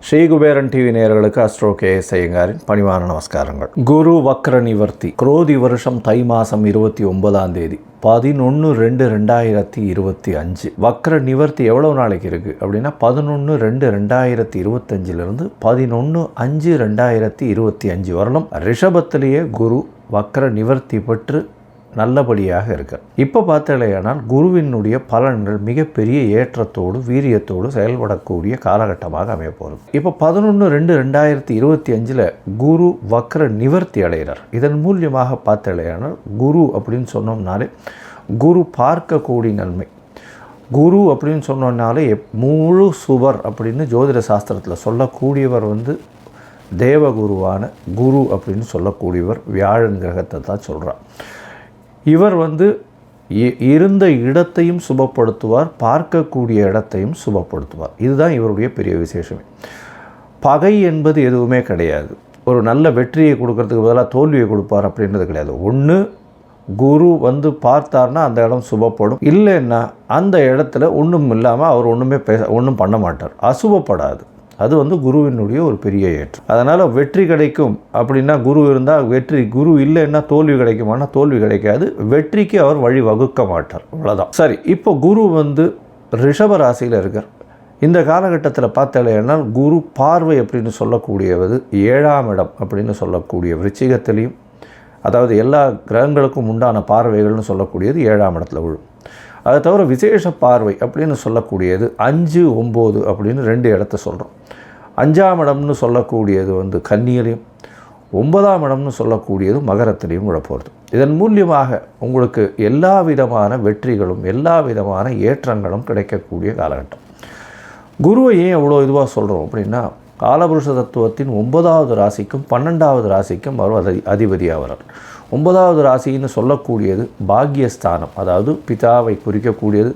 Sri Kuberan TV நேயர்களுக்கு astro KS ஐயங்காரின் பணிவான நமஸ்காரங்கள். குரு வக்ர நிவர்த்தி. குரோதி வருஷம் தை மாதம் 29ஆம் தேதி 11/2/2025. வக்ர நிவர்த்தி எவ்வளோ நாளைக்கு இருக்குது அப்படின்னா 11/2/2025 11/5/2025 வரலும் ரிஷபத்திலேயே குரு வக்ர நிவர்த்தி பெற்று நல்லபடியாக இருக்கார். இப்போ பார்த்தலையானால் குருவினுடைய பலன்கள் மிகப்பெரிய ஏற்றத்தோடு வீரியத்தோடு செயல்படக்கூடிய காலகட்டமாக அமைய போகிறது. இப்போ 11/2/2025 குரு வக்ர நிவர்த்தி அடைகிறார். இதன் மூலியமாக பார்த்தலையானால் குரு அப்படின்னு சொன்னோம்னாலே குரு பார்க்கக்கூடிய நன்மை. குரு அப்படின்னு சொன்னோம்னாலே முழு சுவர் அப்படின்னு ஜோதிட சாஸ்திரத்தில் சொல்லக்கூடியவர் தேவகுருவான குரு அப்படின்னு சொல்லக்கூடியவர் வியாழன் கிரகத்தை தான் சொல்கிறார். இவர் இருந்த இடத்தையும் சுபப்படுத்துவார், பார்க்கக்கூடிய இடத்தையும் சுபப்படுத்துவார். இதுதான் இவருடைய பெரிய விசேஷமே. பகை என்பது எதுவுமே கிடையாது. ஒரு நல்ல வெற்றியை கொடுக்கறதுக்கு பதிலாக தோல்வியை கொடுப்பார் அப்படின்றது கிடையாது. ஒன்று குரு பார்த்தார்னா அந்த இடம் சுபப்படும், இல்லைன்னா அந்த இடத்துல ஒன்றும் இல்லாமல் அவர் ஒன்றும் பண்ண மாட்டார், அசுபப்படாது. அது குருவினுடைய ஒரு பெரிய ஏற்றம். அதனால் வெற்றி கிடைக்கும் அப்படின்னா குரு இருந்தால் வெற்றி, குரு இல்லைன்னா தோல்வி கிடைக்குமானா தோல்வி கிடைக்காது. வெற்றிக்கு அவர் வழி வகுக்க மாட்டார், அவ்வளோதான். சரி, இப்போ குரு ரிஷப ராசியில் இருக்கார். இந்த காலகட்டத்தில் பார்த்தாலேன்னா குரு பார்வை அப்படின்னு சொல்லக்கூடியது 7ஆம் இடம் அப்படின்னு சொல்லக்கூடிய விருச்சிகத்திலையும், அதாவது எல்லா கிரகங்களுக்கும் உண்டான பார்வைகள்னு சொல்லக்கூடியது 7ஆம் இடத்துல விழும். அதை தவிர விசேஷ பார்வை அப்படின்னு சொல்லக்கூடியது 5, 9 அப்படின்னு 2 இடத்த சொல்கிறோம். 5ஆம் இடம்னு சொல்லக்கூடியது கன்னியிலையும், 9ஆம் இடம்னு சொல்லக்கூடியது மகரத்திலையும் விழப்போகிறது. இதன் மூலியமாக உங்களுக்கு எல்லா விதமான வெற்றிகளும் எல்லா விதமான ஏற்றங்களும் கிடைக்கக்கூடிய காலகட்டம். குருவை ஏன் எவ்வளோ இதுவாக சொல்கிறோம் அப்படின்னா, காலபுருஷ தத்துவத்தின் 9வது ராசிக்கும் 12வது ராசிக்கும் அவர் அதிபதியாக வரார். 9வது ராசின்னு சொல்லக்கூடியது பாக்யஸ்தானம், அதாவது பிதாவை குறிக்கக்கூடியது,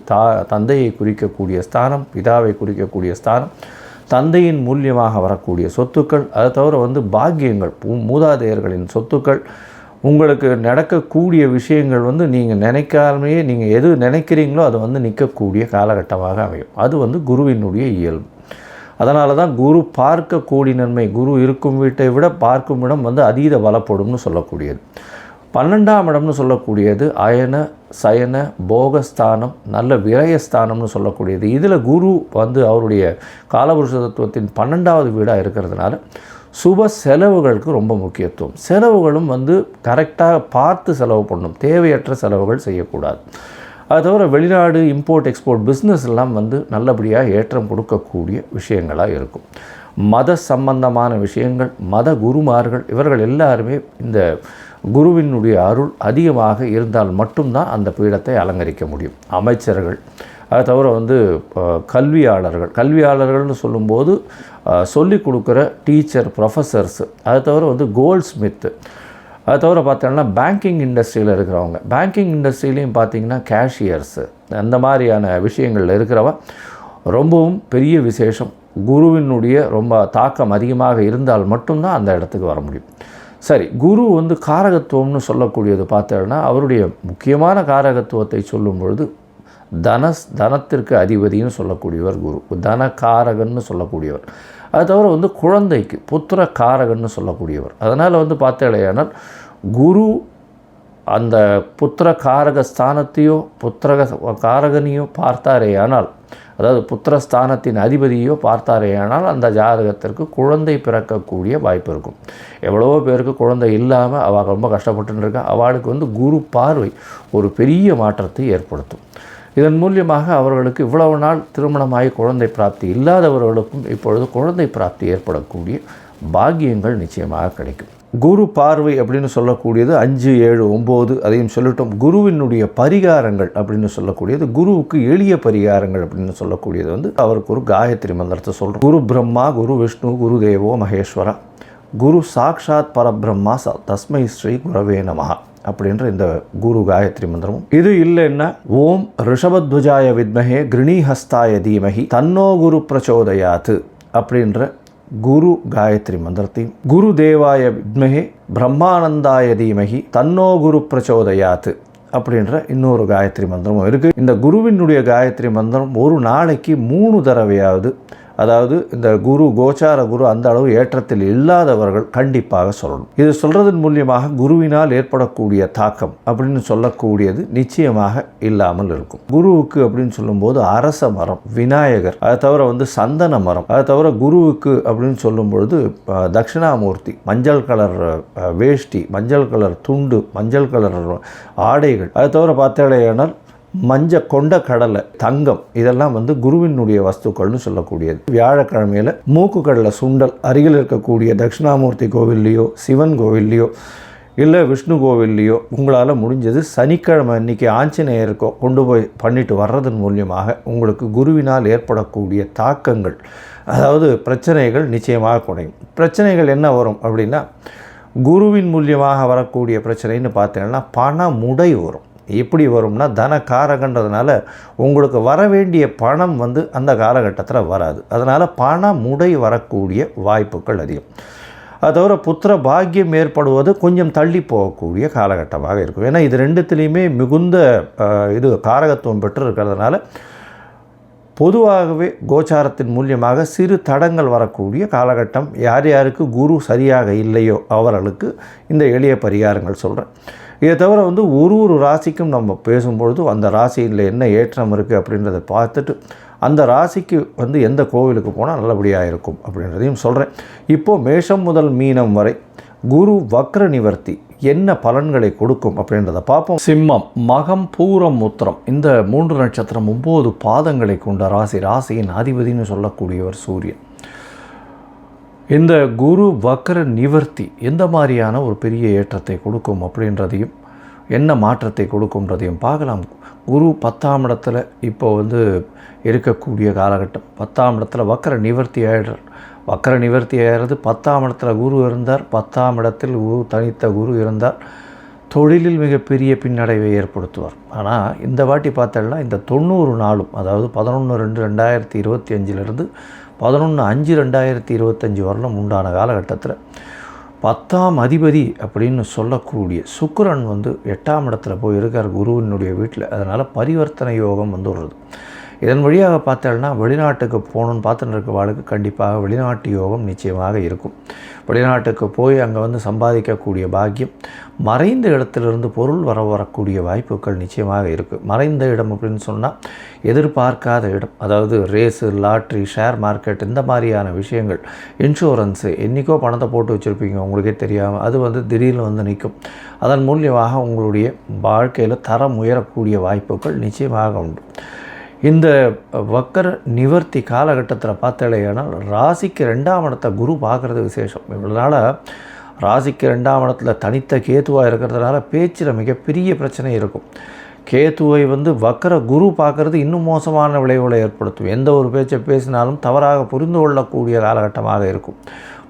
தந்தையை குறிக்கக்கூடிய ஸ்தானம், பிதாவை குறிக்கக்கூடிய ஸ்தானம், தந்தையின் மூலியமாக வரக்கூடிய சொத்துக்கள், அதை தவிர பாக்கியங்கள், மூதாதையர்களின் சொத்துக்கள், உங்களுக்கு நடக்கக்கூடிய விஷயங்கள் நீங்கள் நினைக்காமலே நீங்கள் எது நினைக்கிறீங்களோ அது நிற்கக்கூடிய காலகட்டமாக அமையும். அது குருவினுடைய இயல்பு. அதனால தான் குரு பார்க்கக்கூடிய நன்மை, குரு இருக்கும் வீட்டை விட பார்க்கும் இடம் அதீத பலப்படும்னு சொல்லக்கூடியது. 12ஆம் இடம்னு சொல்லக்கூடியது அயன சயன போகஸ்தானம், நல்ல விரயஸ்தானம்னு சொல்லக்கூடியது. இதில் குரு அவருடைய காலபுருஷ தத்துவத்தின் 12வது வீடாக இருக்கிறதுனால சுப செலவுகளுக்கு ரொம்ப முக்கியத்துவம். செலவுகளும் கரெக்டாக பார்த்து செலவு பண்ணணும், தேவையற்ற செலவுகள் செய்யக்கூடாது. அது தவிர வெளிநாடு இம்போர்ட் எக்ஸ்போர்ட் பிஸ்னஸ் எல்லாம் நல்லபடியாக ஏற்றம் கொடுக்கக்கூடிய விஷயங்களாக இருக்கும். மத சம்பந்தமான விஷயங்கள், மத குருமார்கள் இவர்கள் எல்லாருமே இந்த குருவினுடைய அருள் அதிகமாக இருந்தால் மட்டும்தான் அந்த பீடத்தை அலங்கரிக்க முடியும். அமைச்சர்கள், அதை தவிர கல்வியாளர்கள்னு சொல்லும்போது சொல்லிக் கொடுக்குற டீச்சர், ப்ரொஃபஸர்ஸு, அதை தவிர கோல்ட் ஸ்மித்து, அதை தவிர பார்த்தோன்னா பேங்கிங் இண்டஸ்ட்ரியில் இருக்கிறவங்க, பேங்கிங் இண்டஸ்ட்ரியிலையும் பார்த்திங்கன்னா கேஷியர்ஸு, அந்த மாதிரியான விஷயங்களில் இருக்கிறவ ரொம்பவும் பெரிய விசேஷம். குருவினுடைய ரொம்ப தாக்கம் அதிகமாக இருந்தால் மட்டும்தான் அந்த இடத்துக்கு வர முடியும். சரி, குரு காரகத்துவம்னு சொல்லக்கூடியது பார்த்தோன்னா அவருடைய முக்கியமான காரகத்துவத்தை சொல்லும் பொழுது தனத்திற்கு அதிபதினு சொல்லக்கூடியவர் குரு, தனகாரகன்னு சொல்லக்கூடியவர். அது தவிர குழந்தைக்கு புத்திர காரகன்னு சொல்லக்கூடியவர். அதனால் பார்த்தேனால் குரு அந்த புத்திர காரக ஸ்தானத்தையோ புத்திர காரகனையோ பார்த்தாரேயானால், அதாவது புத்திரஸ்தானத்தின் அதிபதியோ பார்த்தாரேயானால் அந்த ஜாதகத்திற்கு குழந்தை பிறக்கக்கூடிய வாய்ப்பு இருக்கும். எவ்வளவோ பேருக்கு குழந்தை இல்லாமல் அவள் ரொம்ப கஷ்டப்பட்டுன்னு இருக்கா. அவளுக்கு குரு பார்வை ஒரு பெரிய மாற்றத்தை ஏற்படுத்தும். இதன் மூலியமாக அவர்களுக்கு இவ்வளவு நாள் திருமணமாகி குழந்தை பிராப்தி இல்லாதவர்களுக்கும் இப்பொழுது குழந்தை பிராப்தி ஏற்படக்கூடிய பாக்கியங்கள் நிச்சயமாக கிடைக்கும். குரு பார்வை அப்படின்னு சொல்லக்கூடியது 5, 7, 9 அதையும் சொல்லிட்டோம். குருவினுடைய பரிகாரங்கள் அப்படின்னு சொல்லக்கூடியது, குருவுக்கு எளிய பரிகாரங்கள் அப்படின்னு சொல்லக்கூடியது அவருக்கு ஒரு காயத்ரி மந்திரத்தை சொல்கிறோம். குரு பிரம்மா, குரு விஷ்ணு, குரு தேவோ மகேஸ்வரா, குரு சாக்ஷாத் பரபிரம்மா தஸ்மை ஸ்ரீ குரவே நமஹா அப்படின்ற இந்த குரு காயத்ரி மந்திரமும். இது இல்லைன்னா ஓம் ரிஷபத்வஜாய வித்மஹே கிருணிஹஸ்தாய தீமஹி தன்னோ குரு பிரச்சோதயாத்து அப்படின்ற குரு காயத்ரி மந்திரத்தையும், குரு தேவாய வித்மஹே பிரம்மானந்தாய தீமஹி தன்னோ குரு பிரச்சோதயாத்து அப்படின்ற இன்னொரு காயத்ரி மந்திரமும் இருக்குது. இந்த குருவினுடைய காயத்ரி மந்திரம் ஒரு நாளைக்கு 3 தடவையாவது, அதாவது இந்த குரு கோச்சார குரு அந்த அளவு ஏற்றத்தில் இல்லாதவர்கள் கண்டிப்பாக சொல்லணும். இது சொல்கிறதன் மூலியமாக குருவினால் ஏற்படக்கூடிய தாக்கம் அப்படின்னு சொல்லக்கூடியது நிச்சயமாக இல்லாமல் இருக்கும். குருவுக்கு அப்படின்னு சொல்லும்போது அரச மரம், விநாயகர், அதை தவிர சந்தன மரம், அதை தவிர குருவுக்கு அப்படின்னு சொல்லும் பொழுது தட்சிணாமூர்த்தி, மஞ்சள் கலர் வேஷ்டி, மஞ்சள் கலர் துண்டு, மஞ்சள் கலர் ஆடைகள், அதை தவிர பார்த்தேனால் கொண்ட கடலை, தங்கம், இதெல்லாம் குருவினுடைய வஸ்துக்கள்னு சொல்லக்கூடியது. வியாழக்கிழமையில் மூக்கு கடலை சுண்டல் அருகில் இருக்கக்கூடிய தட்சிணாமூர்த்தி கோவில்லையோ, சிவன் கோவில்லையோ, இல்லை விஷ்ணு கோவில்லையோ உங்களால் முடிஞ்சது சனிக்கிழமை அன்றைக்கி ஆஞ்சநேயருக்கோ கொண்டு போய் பண்ணிட்டு வர்றதன் மூலியமாக உங்களுக்கு குருவினால் ஏற்படக்கூடிய தாக்கங்கள், அதாவது பிரச்சனைகள் நிச்சயமாக குறையும். பிரச்சனைகள் என்ன வரும் அப்படின்னா, குருவின் மூலியமாக வரக்கூடிய பிரச்சனைன்னு பார்த்தீங்கன்னா பண முடை வரும். எப்படி வரும்னா, தனக்காரகன்றதுனால உங்களுக்கு வர வேண்டிய பணம் அந்த காலகட்டத்தில் வராது. அதனால் பண முடை வரக்கூடிய வாய்ப்புகள் அதிகம். அது தவிர புத்திர பாக்கியம் ஏற்படுவது கொஞ்சம் தள்ளி போகக்கூடிய காலகட்டமாக இருக்கும். ஏன்னா இது ரெண்டுத்துலேயுமே மிகுந்த காரகத்துவம் பெற்று இருக்கிறதுனால பொதுவாகவே கோச்சாரத்தின் மூலியமாக சிறு தடங்கள் வரக்கூடிய காலகட்டம். யார் யாருக்கு குரு சரியாக இல்லையோ அவர்களுக்கு இந்த எளிய பரிகாரங்கள் சொல்கிறேன். இதை தவிர ஒரு ராசிக்கும் நம்ம பேசும்பொழுது அந்த ராசியில் என்ன ஏற்றம் இருக்குது அப்படின்றத பார்த்துட்டு அந்த ராசிக்கு எந்த கோவிலுக்கு போனால் நல்லபடியாக இருக்கும் அப்படின்றதையும் சொல்கிறேன். இப்போது மேஷம் முதல் மீனம் வரை குரு வக்ர நிவர்த்தி என்ன பலன்களை கொடுக்கும் அப்படின்றத பார்ப்போம். சிம்மம், மகம், பூரம், உத்திரம், இந்த 3 நட்சத்திரம் 9 பாதங்களை கொண்ட ராசி. ராசியின் அதிபதினு சொல்லக்கூடியவர் சூரியன். இந்த குரு வக்ர நிவர்த்தி எந்த மாதிரியான ஒரு பெரிய ஏற்றத்தை கொடுக்கும் அப்படின்றதையும் என்ன மாற்றத்தை கொடுக்கும்ன்றதையும் பார்க்கலாம். குரு 10ஆம் இடத்துல இப்போ இருக்கக்கூடிய காலகட்டம். 10ஆம் இடத்துல வக்ர நிவர்த்தி ஆகிடுறார். வக்ர நிவர்த்தி ஆகிறது 10ஆம் இடத்துல குரு இருந்தார். 10ஆம் இடத்தில் தனித்த குரு இருந்தார். தொழிலில் மிகப்பெரிய பின்னடைவை ஏற்படுத்துவார். ஆனால் இந்த வாட்டி பார்த்தோம்னா இந்த 90 நாளும், அதாவது 11/2/2025 11/5/2025 வரலும் உண்டான காலகட்டத்தில் 10ஆம் அதிபதி அப்படின்னு சொல்லக்கூடிய சுக்கிரன் 8ஆம் இடத்துல போய் இருக்கார் குருவினுடைய வீட்டில். அதனால் பரிவர்த்தனை யோகம் வருது. இதன் வழியாக பார்த்தோம்னா வெளிநாட்டுக்கு போகணுன்னு பார்த்துட்டு இருக்கவாளுக்கு கண்டிப்பாக வெளிநாட்டு யோகம் நிச்சயமாக இருக்கும். வெளிநாட்டுக்கு போய் அங்கே சம்பாதிக்கக்கூடிய பாக்கியம், மறைந்த இடத்திலிருந்து பொருள் வரக்கூடிய வாய்ப்புகள் நிச்சயமாக இருக்குது. மறைந்த இடம் அப்படின்னு சொன்னால் எதிர்பார்க்காத இடம், அதாவது ரேஸு, லாட்ரி, ஷேர் மார்க்கெட், இந்த மாதிரியான விஷயங்கள், இன்சூரன்ஸு, என்றைக்கோ பணத்தை போட்டு வச்சுருப்பீங்க உங்களுக்கே தெரியாமல், அது திடீர்னு நிற்கும். அதன் மூலியமாக உங்களுடைய வாழ்க்கையில் தரம் உயரக்கூடிய வாய்ப்புகள் நிச்சயமாக உண்டு. இந்த வக்கர நிவர்த்தி காலகட்டத்தில் பார்த்தலையானால் ராசிக்கு 2ஆம் இடத்தை குரு பார்க்குறது விசேஷம். இவ்வளோனால ராசிக்கு 2ஆம் இடத்துல தனித்த கேத்துவாக இருக்கிறதுனால பேச்சில் மிகப்பெரிய பிரச்சனை இருக்கும். கேத்துவை வக்கர குரு பார்க்குறது இன்னும் மோசமான விளைவுகளை ஏற்படுத்தும். எந்த ஒரு பேச்சை பேசினாலும் தவறாக புரிந்து கொள்ளக்கூடிய காலகட்டமாக இருக்கும்.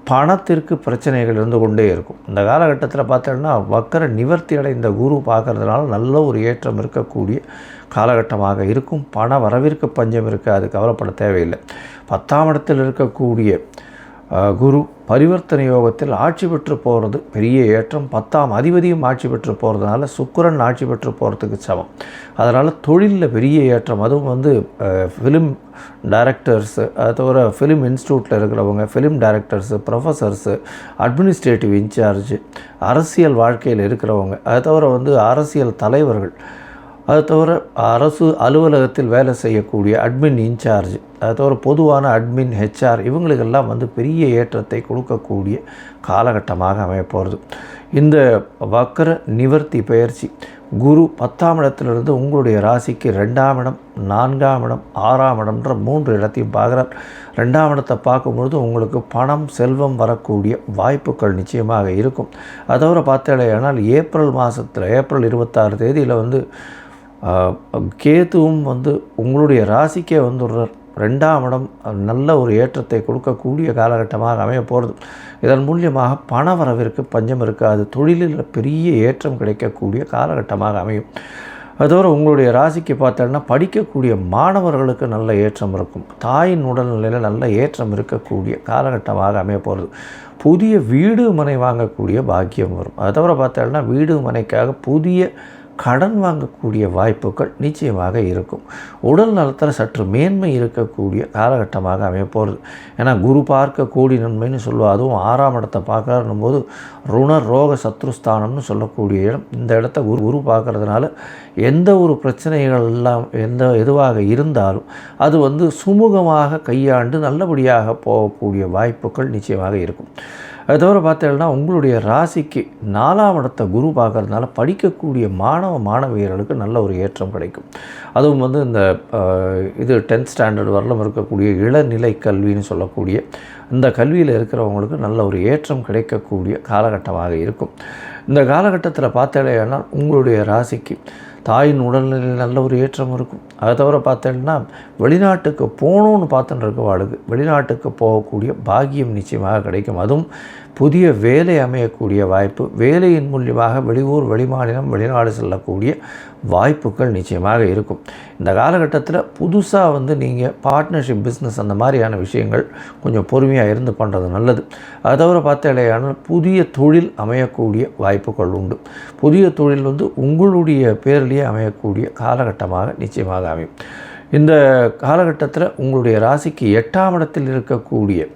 பணத்திற்கு பிரச்சனைகள் இருந்து கொண்டே இருக்கும். இந்த காலகட்டத்தில் பார்த்தோன்னா வக்கர நிவர்த்தி அடைந்த குரு பார்க்கறதுனால நல்ல ஒரு ஏற்றம் இருக்கக்கூடிய காலகட்டமாக இருக்கும். பண வரவிற்கு பஞ்சம் இருக்காது, கவலைப்பட தேவையில்லை. 10ஆம் இடத்தில் இருக்கக்கூடிய குரு பரிவர்த்தனை யோகத்தில் ஆட்சி பெற்று போகிறது பெரிய ஏற்றம். 10ஆம் அதிபதியும் ஆட்சி பெற்று போகிறதுனால சுக்கிரன் ஆட்சி பெற்று போகிறதுக்கு சமம். அதனால் தொழிலில் பெரிய ஏற்றம். அதுவும் ஃபிலிம் டைரக்டர்ஸு, அது தவிர ஃபிலிம் இன்ஸ்டியூட்டில் இருக்கிறவங்க, film directors, professors, administrative incharge, அரசியல் வாழ்க்கையில் இருக்கிறவங்க, அது தவிர அரசியல் தலைவர்கள், அது தவிர அரசு அலுவலகத்தில் வேலை செய்யக்கூடிய அட்மின் இன்சார்ஜ், அது தவிர பொதுவான அட்மின், ஹெச்ஆர், இவங்களுக்கெல்லாம் பெரிய ஏற்றத்தை கொடுக்கக்கூடிய காலகட்டமாக அமையப்போகிறது. இந்த வக்கர நிவர்த்தி பயிற்சி குரு 10ஆம் இடத்திலிருந்து உங்களுடைய ராசிக்கு 2ஆம் இடம், 4ஆம் இடம், 6ஆம் இடம்ன்ற 3 இடத்தையும் பார்க்குறார். 2ஆம் இடத்தை பார்க்கும்பொழுது உங்களுக்கு பணம், செல்வம் வரக்கூடிய வாய்ப்புகள் நிச்சயமாக இருக்கும். அது தவிர பார்த்தேனால் ஏப்ரல் மாதத்தில், ஏப்ரல் 26 தேதியில் கேத்துவும் உங்களுடைய ராசிக்கே வந்துடுறார். 2ஆம் இடம் நல்ல ஒரு ஏற்றத்தை கொடுக்கக்கூடிய காலகட்டமாக அமைய போகிறது. இதன் மூலியமாக பண வரவிற்கு பஞ்சம் இருக்காது. தொழிலில் பெரிய ஏற்றம் கிடைக்கக்கூடிய காலகட்டமாக அமையும். அதோடு உங்களுடைய ராசிக்கு பார்த்தோன்னா படிக்கக்கூடிய மாணவர்களுக்கு நல்ல ஏற்றம் இருக்கும். தாயின் உடல்நிலையில் நல்ல ஏற்றம் இருக்கக்கூடிய காலகட்டமாக அமைய போகிறது. புதிய வீடு மனை வாங்கக்கூடிய பாக்கியம் வரும். அதை தவிர பார்த்தோன்னா வீடு மனைக்காக புதிய கடன் வாங்கக்கூடிய வாய்ப்புகள் நிச்சயமாக இருக்கும். உடல் நலத்தில் சற்று மேன்மை இருக்கக்கூடிய காலகட்டமாக அமைய போகிறது. ஏன்னா குரு பார்க்க கோடி நன்மைன்னு சொல்லுவோம். அதுவும் 6ஆம் இடத்தை பார்க்கணும் போது ருண ரோக சத்ருஸ்தானம்னு சொல்லக்கூடிய இடம். இந்த இடத்த குரு பார்க்கறதுனால எந்த ஒரு பிரச்சனைகள் எல்லாம் எதுவாக இருந்தாலும் அது சுமூகமாக கையாண்டு நல்லபடியாக போகக்கூடிய வாய்ப்புகள் நிச்சயமாக இருக்கும். அது தவிர பார்த்தீங்கன்னா உங்களுடைய ராசிக்கு 4ஆம் இடத்தை குரு பார்க்கறதுனால படிக்கக்கூடிய மாணவியர்களுக்கு நல்ல ஒரு ஏற்றம் கிடைக்கும். அதுவும் இந்த 10th ஸ்டாண்டர்ட் வரலும் இருக்கக்கூடிய இளநிலை கல்வின்னு சொல்லக்கூடிய இந்த கல்வியில் இருக்கிறவங்களுக்கு நல்ல ஒரு ஏற்றம் கிடைக்கக்கூடிய காலகட்டமாக இருக்கும். இந்த காலகட்டத்தில் பார்த்தீங்கன்னா உங்களுடைய ராசிக்கு தாயின் உடல்நிலையில் நல்ல ஒரு ஏற்றம் இருக்கும். அதை தவிர பார்த்தீங்கன்னா வெளிநாட்டுக்கு போகணுன்னு பார்த்துட்டு இருக்கவாளுக்கு வெளிநாட்டுக்கு போகக்கூடிய பாக்கியம் நிச்சயமாக கிடைக்கும். அதுவும் புதிய வேலை அமையக்கூடிய வாய்ப்பு, வேலையின் மூலியமாக வெளியூர் வெளிமாநிலம் வெளிநாடு செல்லக்கூடிய வாய்ப்புகள் நிச்சயமாக இருக்கும். இந்த காலகட்டத்தில் புதுசாக நீங்கள் பார்ட்னர்ஷிப் பிஸ்னஸ் அந்த மாதிரியான விஷயங்கள் கொஞ்சம் பொறுமையாக இருந்து பண்ணுறது நல்லது. அதை தவிர பார்த்தீங்கன்னா புதிய தொழில் அமையக்கூடிய வாய்ப்புகள் உண்டு. புதிய தொழில் உங்களுடைய பேரிலேயே அமையக்கூடிய காலகட்டமாக நிச்சயமாக அமையும். இந்த காலகட்டத்தில் உங்களுடைய ராசிக்கு 8ஆம் இடத்தில் இருக்கக்கூடிய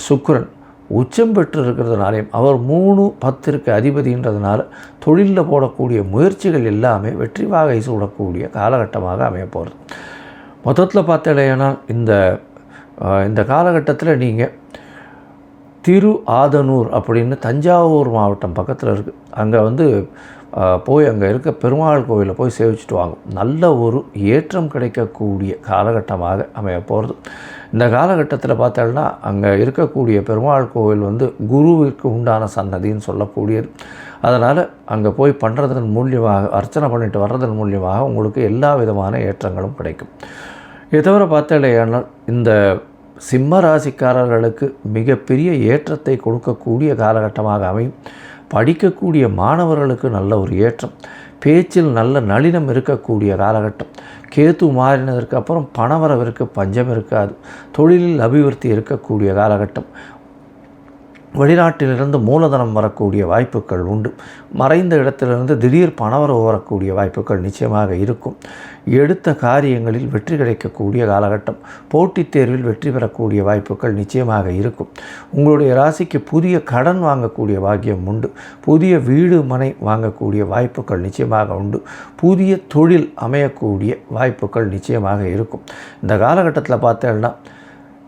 சுக்கிரன் உச்சம் பெற்று இருக்கிறதுனாலையும் அவர் 3-10 அதிபதின்றதுனால தொழிலில் போடக்கூடிய முயற்சிகள் எல்லாமே வெற்றி வாகை சூடக்கூடிய காலகட்டமாக அமைய போகிறது. மொத்தத்தில் பார்த்தீங்கன்னா இந்த காலகட்டத்தில் நீங்கள் திரு ஆதனூர் அப்படின்னு தஞ்சாவூர் மாவட்டம் பக்கத்தில் இருக்குது. அங்கே போய் அங்கே இருக்க பெருமாள் கோவிலில் போய் சேவிச்சுட்டு வாங்க. நல்ல ஒரு ஏற்றம் கிடைக்கக்கூடிய காலகட்டமாக அமைய போகிறது. இந்த காலகட்டத்தில் பார்த்தோம்னா அங்கே இருக்கக்கூடிய பெருமாள் கோவில் குருவிற்கு உண்டான சன்னதின்னு சொல்லக்கூடியது. அதனால் அங்கே போய் பண்ணுறதன் மூலியமாக அர்ச்சனை பண்ணிட்டு வர்றதன் மூலியமாக உங்களுக்கு எல்லா விதமான ஏற்றங்களும் கிடைக்கும். இதை தவிர பார்த்தீங்கன்னா இந்த சிம்ம ராசிக்காரர்களுக்கு மிகப்பெரிய ஏற்றத்தை கொடுக்கக்கூடிய காலகட்டமாக அமையும். படிக்கக்கூடிய மாணவர்களுக்கு நல்ல ஒரு ஏற்றம், பேச்சில் நல்ல நளினம் இருக்கக்கூடிய காலகட்டம். கேத்து மாறினதற்கு அப்புறம் பணவரவிற்கு பஞ்சம் இருக்காது. தொழிலில் அபிவிருத்தி இருக்கக்கூடிய காலகட்டம். வெளிநாட்டிலிருந்து மூலதனம் வரக்கூடிய வாய்ப்புகள் உண்டு. மறைந்த இடத்திலிருந்து திடீர் பணவரவு வரக்கூடிய வாய்ப்புகள் நிச்சயமாக இருக்கும். எடுத்த காரியங்களில் வெற்றி கிடைக்கக்கூடிய காலகட்டம். போட்டித் தேர்வில் வெற்றி பெறக்கூடிய வாய்ப்புகள் நிச்சயமாக இருக்கும். உங்களுடைய ராசிக்கு புதிய கடன் வாங்கக்கூடிய பாக்கியம் உண்டு. புதிய வீடு மனை வாங்கக்கூடிய வாய்ப்புகள் நிச்சயமாக உண்டு. புதிய தொழில் அமையக்கூடிய வாய்ப்புகள் நிச்சயமாக இருக்கும். இந்த காலகட்டத்தில் பார்த்தேன்னா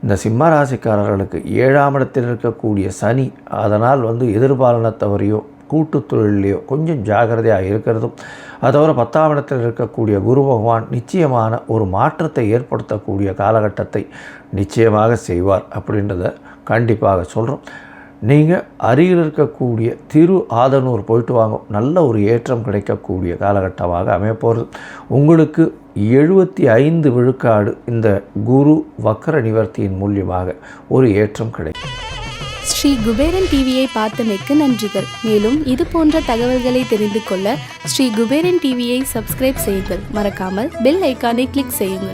இந்த சிம்ம ராசிக்காரர்களுக்கு 7ஆம் இடத்தில் இருக்கக்கூடிய சனி, அதனால் எதிர்பாலனத்தவரையோ கூட்டு தொழிலையோ கொஞ்சம் ஜாகிரதையாக இருக்கிறதும், அது தவிர 10ஆம் இடத்தில் இருக்கக்கூடிய குரு பகவான் நிச்சயமான ஒரு மாற்றத்தை ஏற்படுத்தக்கூடிய காலகட்டத்தை நிச்சயமாக செய்வார் அப்படின்றத கண்டிப்பாக சொல்கிறோம். நீங்கள் அருகில் இருக்கக்கூடிய திரு ஆதனூர் போயிட்டு வாங்க. நல்ல ஒரு ஏற்றம் கிடைக்கக்கூடிய காலகட்டமாக அமையப்போகிறது. உங்களுக்கு 75 விழுக்காடு இந்த குரு வக்ர நிவர்த்தியின் மூலியமாக ஒரு ஏற்றம் கிடைக்கும். ஸ்ரீ குபேரன் டிவியை பார்த்தமைக்கு நன்றிகள். மேலும் இது போன்ற தகவல்களை தெரிந்து கொள்ள ஸ்ரீ குபேரன் டிவியை சப்ஸ்கிரைப் செய்யுங்கள். மறக்காமல் பெல் ஐக்கானை கிளிக் செய்யுங்கள்.